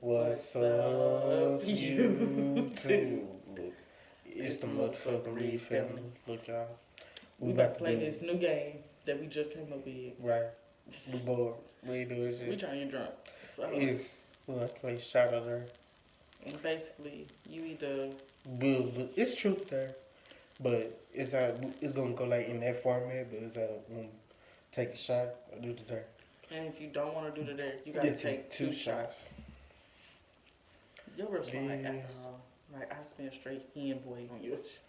What's up, YouTube? Look, it's the motherfucking Reed family. Look, y'all. We about to play this new game that we just came up with. Right. We bored. We ain't doing shit. We trying to get drunk. So, Let's play shot at her. and basically, you either... It's truth there. But it's gonna go like in that format, but it's take a shot or do the dirt. And if you don't want to do the dirt, you gotta take two shots. Your real smart alcohol. Like, I spent straight hen boy on your shit.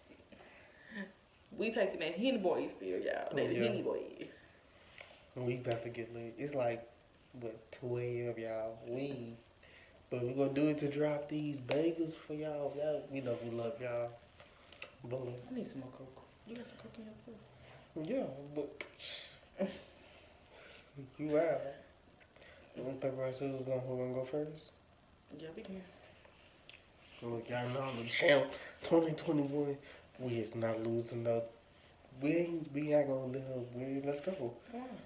We taking that hen boy still, y'all. That hen boy. We about to get lit. It's like, what, 12, y'all. But we gonna do it to drop these bagels for y'all. We know we love y'all. Boom. I need some more coke. You got some coke in your food? Yeah, but you out. Paper and scissors on who wanna go first? Yeah, we can. Look, y'all know the champ 2021. We is not losing no. We ain't gonna live. Let's go. Come on.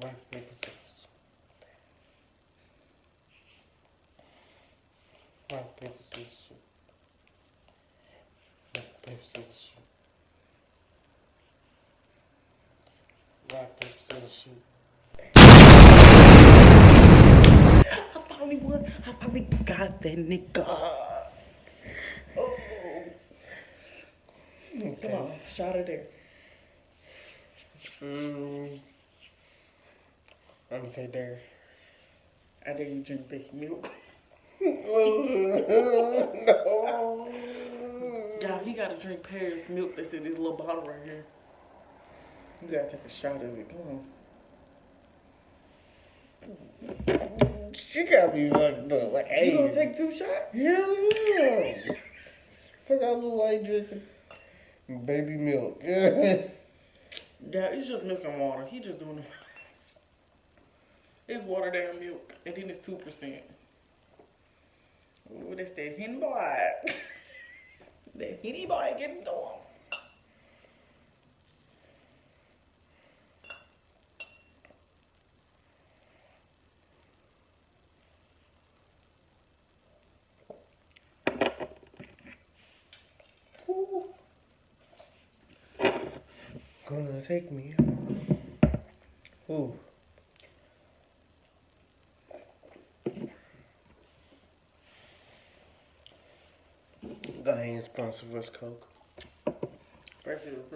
Rock, paper, scissors. Rock, paper, scissors. Rock, paper, scissors. Rock, paper, scissors, shoot. I finally won. I finally got that nigga. Oh. Okay. Come on, shot her there. I'm gonna say there. I dare you drink this milk. No. Y'all, he gotta drink Paris milk that's in this little bottle right here. You gotta take a shot of it. Come on. She got me fucked up. Like, hey. You gonna take two shots? Yeah. Fuck, I look like drinking baby milk. Yeah, it's just milk and water. He just doing it. It's watered down milk, and then it's 2%. Ooh, that's that hen boy. That henny boy getting to him. Gonna take me. Ooh. Go ahead and sponsor us, Coke.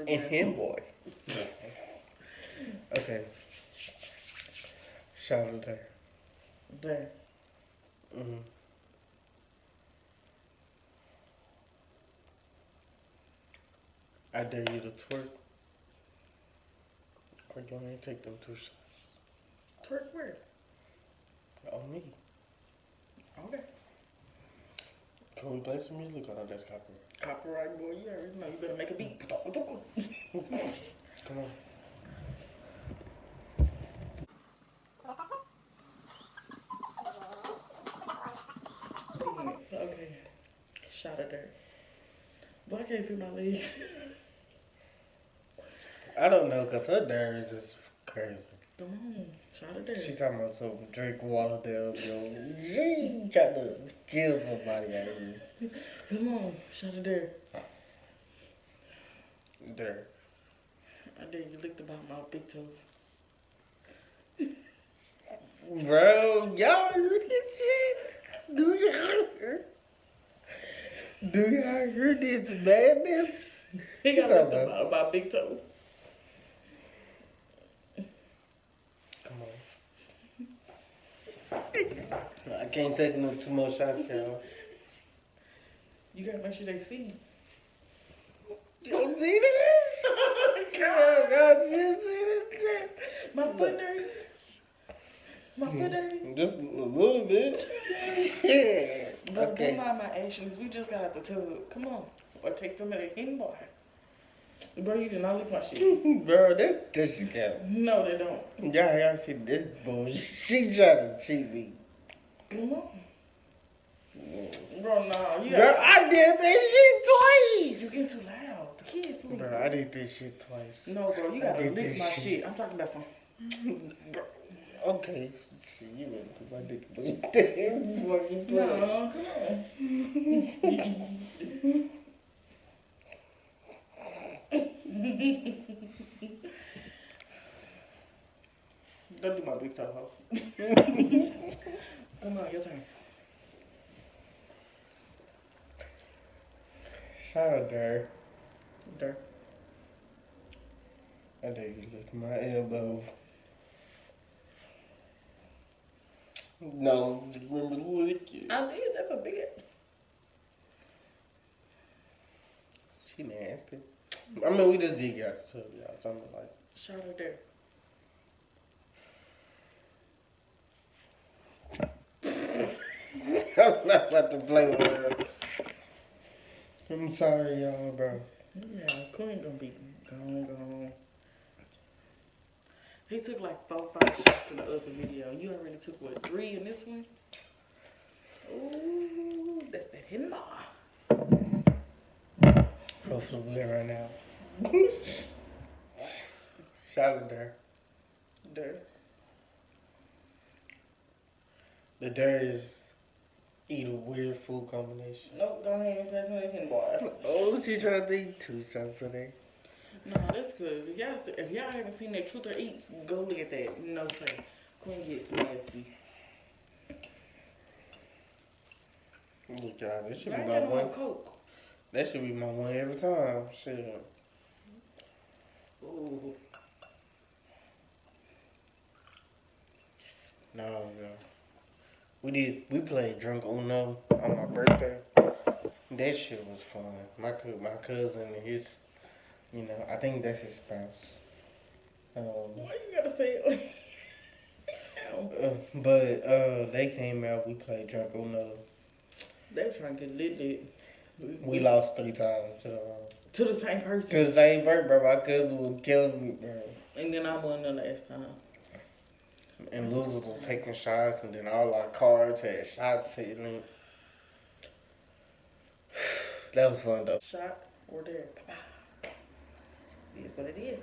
And him, boy. Okay. Shout out there. There. I dare you to twerk. Or you want me to take them two shots? Twerk where? On me. Okay. Can we play some music or no? That's copyright. Copyright, boy. You already know. You better make a beat. Come on. Okay. Shot of dirt. But I can't feel my legs. I don't know, because her nerves is crazy. Come on. Shot of dirt. She's talking about some drink water down, yo. She trying to kill somebody out here. Come on. Shot of dirt. There. I dare you lick the bottom of my big toe. Bro, y'all hear this shit? Do y'all hear this madness? He got licked the bottom of my big toe. Come on. I can't take no two more shots, y'all. You gotta make sure they see. You don't see this? Oh, God, you see this shit? My foot dirty. My foot dirty. Just a little bit. Yeah. But Okay. don't mind my actions. We just got out the tub. Come on. Or take them at a hen boy. Bro, you did not lick my shit. Bro, that shit count. No, they don't. Y'all see this bullshit. She trying to cheat me. Come on. Bro, no. You Bro, I did that shit twice. You getting too loud. The kids sleep. Bro, I did this shit twice. No, bro, you gotta lick my shit. I'm talking about some. Okay. Shit, you better put my dick in the before you play. No, come on. Don't do my big toe, hoe. Come on, your turn. Shout out there. There. I dare you lick my elbow. No, just remember to lick it. I did. That's a big. She nasty. I mean, we just did get out to y'all. Something like. Shout out there. I'm not about to play with her. I'm sorry, y'all, bro. Yeah, Queen gonna be gone. He took like 4 or 5 shots in the other video. You already took what, 3 in this one? Ooh, that's that hidden bar. Hopefully we're right now. Shout out there. There. The dare is eat a weird food combination. Nope, go ahead and pass me that hidden bar. Oh, she trying to eat 2 shots a day. No, that's good. If y'all haven't seen that Truth or Eats, go look at that. No, sir. Queen gets nasty. Look, y'all, this should I be ain't my got no one. more Coke. That should be my one every time. Shit. Ooh. No. We played Drunk Uno on my birthday. That shit was fun. My cousin and his, I think that's his spouse. Why you gotta say it? But they came out. We played Drunk Uno. They were trying to get lit. We lost 3 times To the same person. to the same bird, bro. My cousin was killing me, bro. And then I won the last time. And losers was taking shots, and then all our cards had shots in it. That was fun though. Shot or there. It is what it is.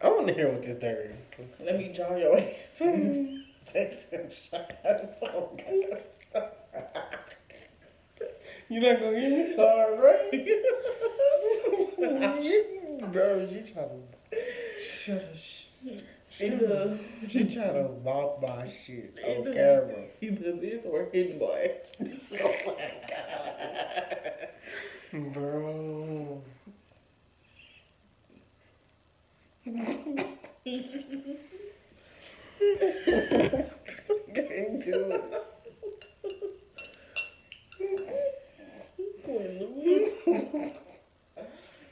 I want to hear what this dare is. Let me jar your ass. Take some shots. Oh, God. You not gonna hear me? All right. Bro, she trying to she trying to mop my shit on camera. Either this or hidden boy. Bro. Can't do it.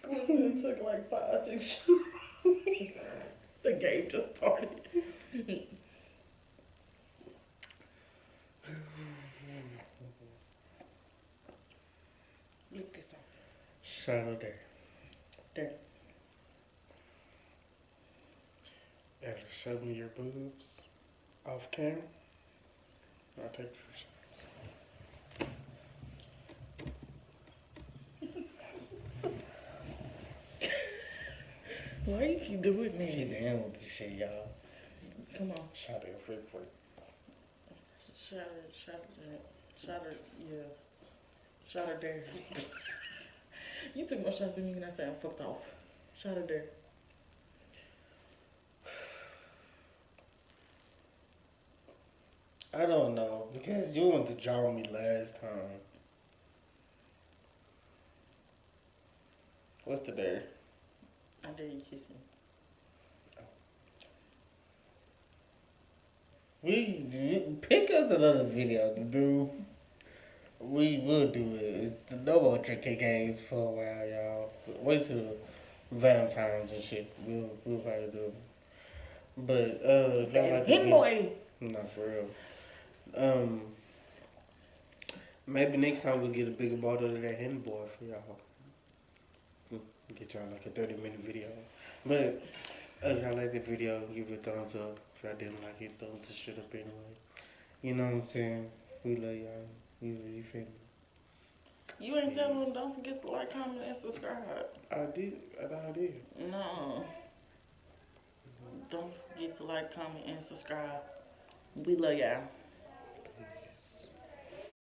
Quinn took like 5, 6 shots. The game just started. Look this up. Shadow there. There. Yeah, show me your boobs off camera. I'll take the shots. Why you keep doing She that? down with this shit, y'all. Come on. Shot it quick. Shot her, yeah. Shot her there. You took more shots than me when I said I'm fucked off. Shot her there. I don't know, because you wanted to draw me last time. What's the dare? I dare you kiss me. We pick us another video to do. We will do it. It's the no more drinking games for a while, y'all. Wait till Valentine's and shit. We'll probably do it. But if y'all like Him boy. not for real. Maybe next time we'll get a bigger bottle of that hen boy for y'all. Get y'all like a 30-minute video. But if y'all like the video, give it a thumbs up. If y'all didn't like it, thumbs the shit up anyway. You know what I'm saying? We love y'all. You feel me? You ain't telling them don't forget to like, comment, and subscribe. I did. I thought I did. No. Don't forget to like, comment, and subscribe. We love y'all.